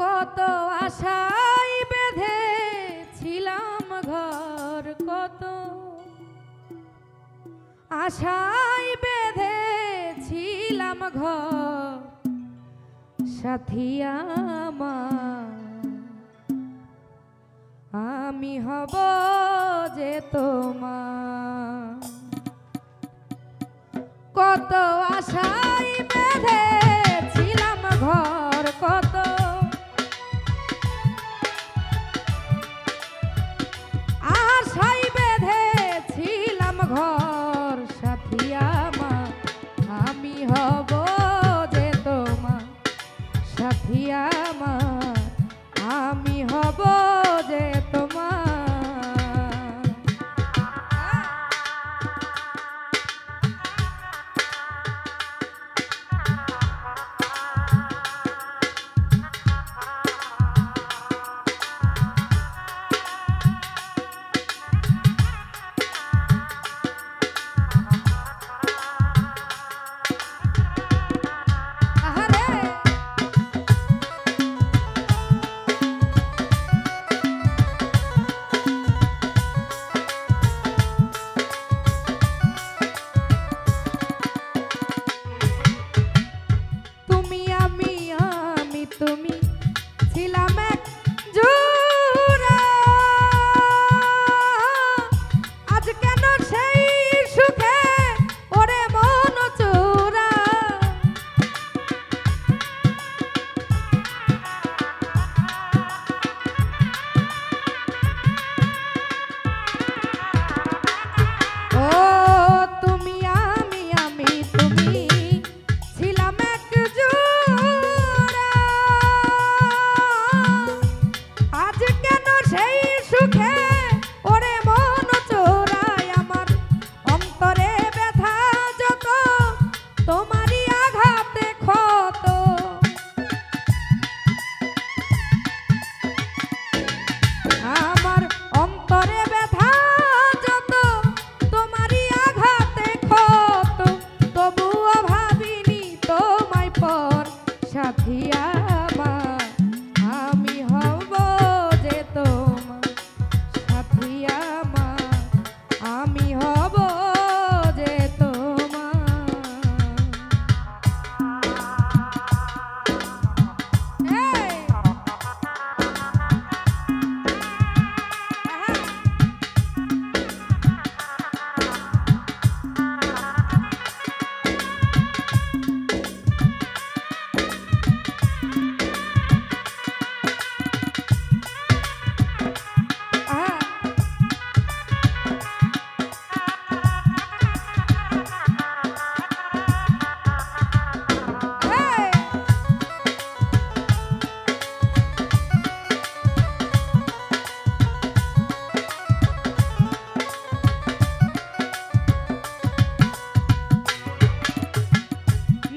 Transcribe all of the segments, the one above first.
কত আশায় বেঁধেছিলাম ঘর, কত আশায় বেঁধেছিলাম ঘর, সাথী আমার আমি হব যে তোমার। কত আশায় বেঁধেছিলাম ঘর, কত আশায় বেঁধেছিলাম ঘর, সাথী আমার আমি হব যে তোমার, সাথী আমার আমি হব যে তোমার। তুমি ছিলাম এক জোড়া, আজ কেন সেই সুখে ওরে মন চোরা। ও তুমি আমি তুমি ছিলাম এক জোড়া, আজ কেন সেই সুখে ওরে মন চোরায়। আমার অন্তরে ব্যথা যত, তোমারই আঘাতে ক্ষত। আমার অন্তরে ব্যথা যত, তোমারই আঘাতে ক্ষত। তবুও ভাবিনি তোমায় পর, সাথী আমার আমি হব যে তোমার, সাথী আমার আমি হব যে তোমার। এই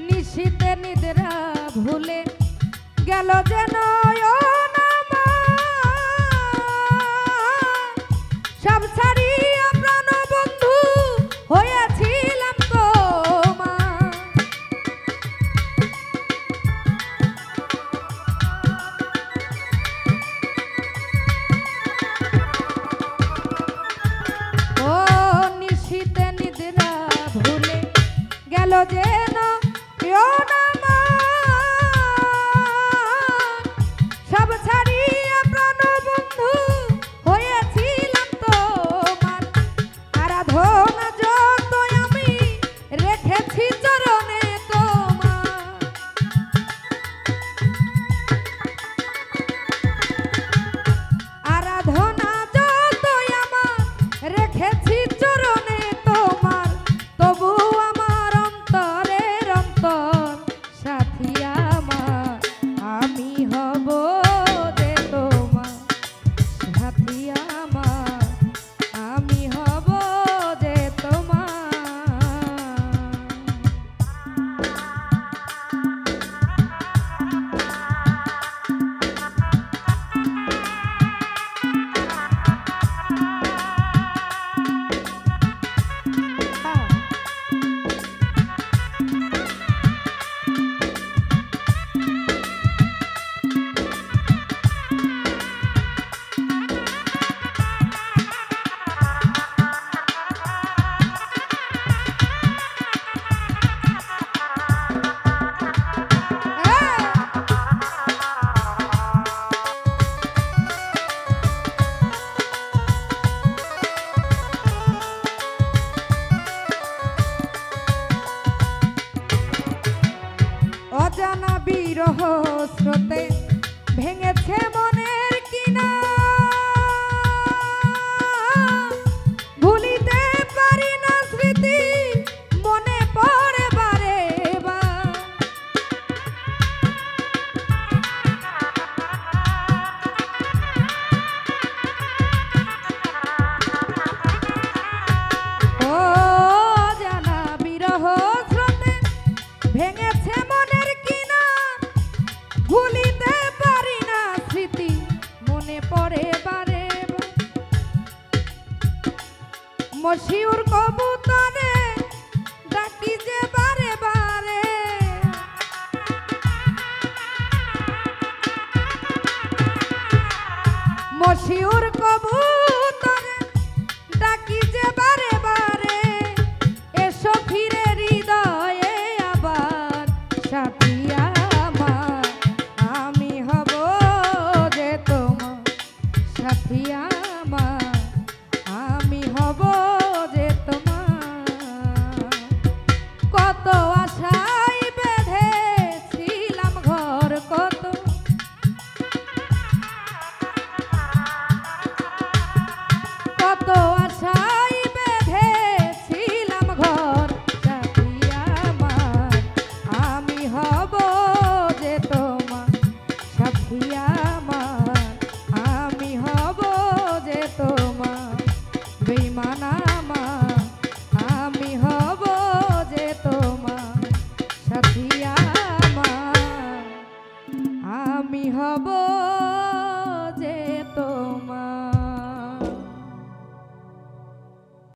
নিশীতে নিদ্রা ভুলে গেল যেন সব ছাড়িয়া প্রাণ বন্ধু হয়েছিলাম তোমার। ও নিশীতে নিদ্রা ভুলে গেল যেন বিরহ স্রোতে ভেঙেছে মনের কিনা ভুলিতে পারি না স্মৃতি মনে পড়ে বারে বার ও জানা বিরহ স্রোতে ভেঙেছে মনের কিনা ভুলিতে পারি না স্মৃতি মনে পড়ে বারে মশিউর কবুতরে ডাকি যে বারে বারে মশিউর কবুতরে ডাকি যে বারে বারে এসো ফিরে হৃদয়ে আবার সাথী আমার আমি হব যে তোমার সাথী আমার আমি হব যে তোমার কত আশায় বেঁধেছিলাম ঘর কত কত আশায় বেঁধেছিলাম ঘর সাথী আমার আমি হব যে তোমার সাথী আমার আমি হব যে তোমার বেঈমান আমার আমি হব যে তোমার সাথী আমার আমি হব